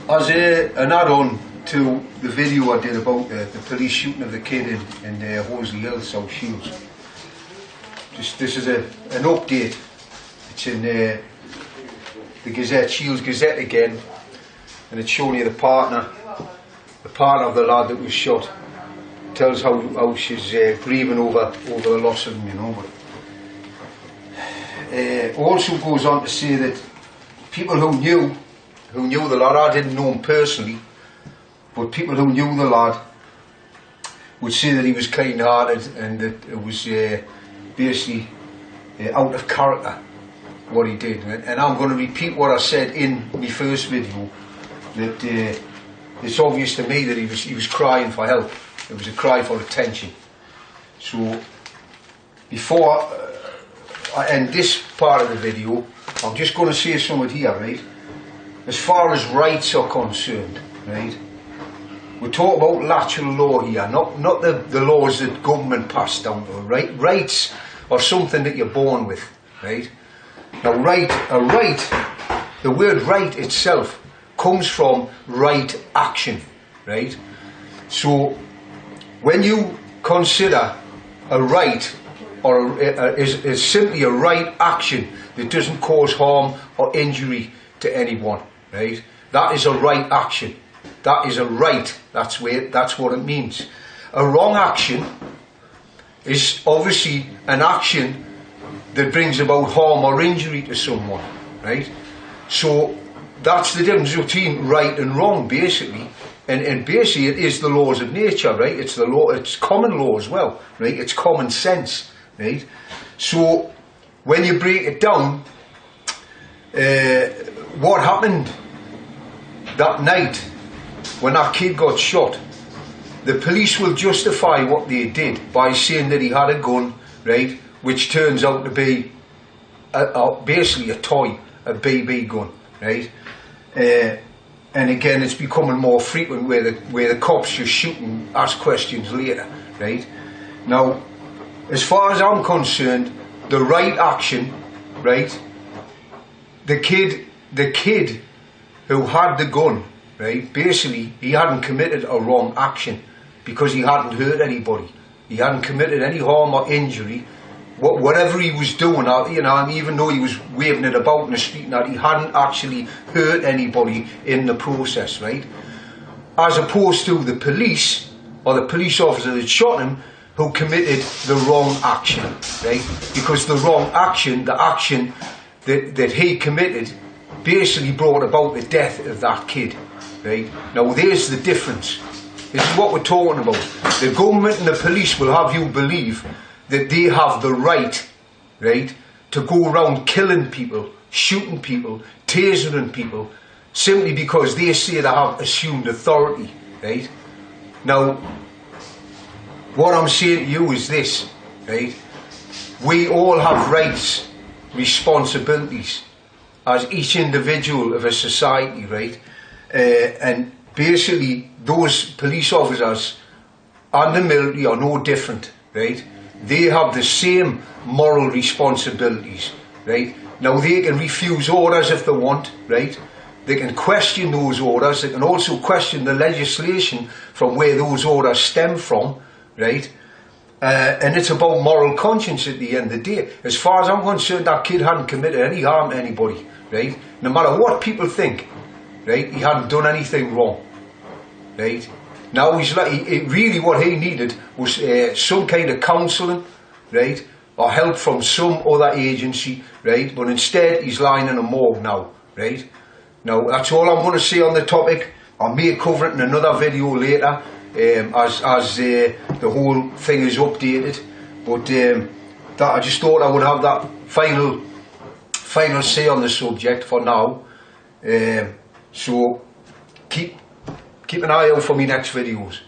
As an add-on to the video I did about the police shooting of the kid in Horsley Hill, South Shields, this is an update. It's in the Gazette, Shields Gazette again, and it's showing you the partner of the lad that was shot. Tells how she's grieving over the loss of him, you know. But also goes on to say that people who knew the lad, I didn't know him personally, but people who knew the lad would say that he was kind-hearted and that it was basically out of character what he did. And I'm going to repeat what I said in my first video, that it's obvious to me that he was crying for help. It was a cry for attention. So before I end this part of the video, I'm just going to say something here, right? As far as rights are concerned, right? We're talking about lateral law here, not the laws that government passed down to us, right? Rights are something that you're born with, right? Now, the word right itself comes from right action, right? So when you consider a right is simply a right action that doesn't cause harm or injury to anyone, right? That is a right action. That is a right. That's what it means. A wrong action is obviously an action that brings about harm or injury to someone, right? So that's the difference between right and wrong, basically. And basically it is the laws of nature, right? It's the law, it's common law as well, right? It's common sense, right? So when you break it down, what happened that night when that kid got shot, the police will justify what they did by saying that he had a gun, right? Which turns out to be basically a toy, a BB gun, right? And again, it's becoming more frequent where the cops just shoot and ask questions later, right? Now, as far as I'm concerned, the right action, right? The kid who had the gun, right? Basically, he hadn't committed a wrong action because he hadn't hurt anybody. He hadn't committed any harm or injury. Whatever he was doing, you know, and even though he was waving it about in the street and that, he hadn't actually hurt anybody in the process, right? As opposed to the police, or the police officer that shot him, who committed the wrong action, right? Because the wrong action, the action that he committed, basically brought about the death of that kid, right? Now there's the difference. This is what we're talking about. The government and the police will have you believe that they have the right, right, to go around killing people, shooting people, tasering people, simply because they say they have assumed authority, right? Now, what I'm saying to you is this, right? We all have rights, responsibilities, as each individual of a society, right? And basically, those police officers and the military are no different, right? They have the same moral responsibilities, right? Now they can refuse orders if they want, right? They can question those orders. They can also question the legislation from where those orders stem from, right? And it's about moral conscience at the end of the day. As far as I'm concerned, that kid hadn't committed any harm to anybody, right? No matter what people think, right? He hadn't done anything wrong, right? Now he's like, really what he needed was some kind of counselling, right, or help from some other agency, right, but instead he's lying in a morgue now, right. Now that's all I'm going to say on the topic. I may cover it in another video later as the whole thing is updated, but that I just thought I would have that final say on the subject for now. So keep an eye out for my next videos.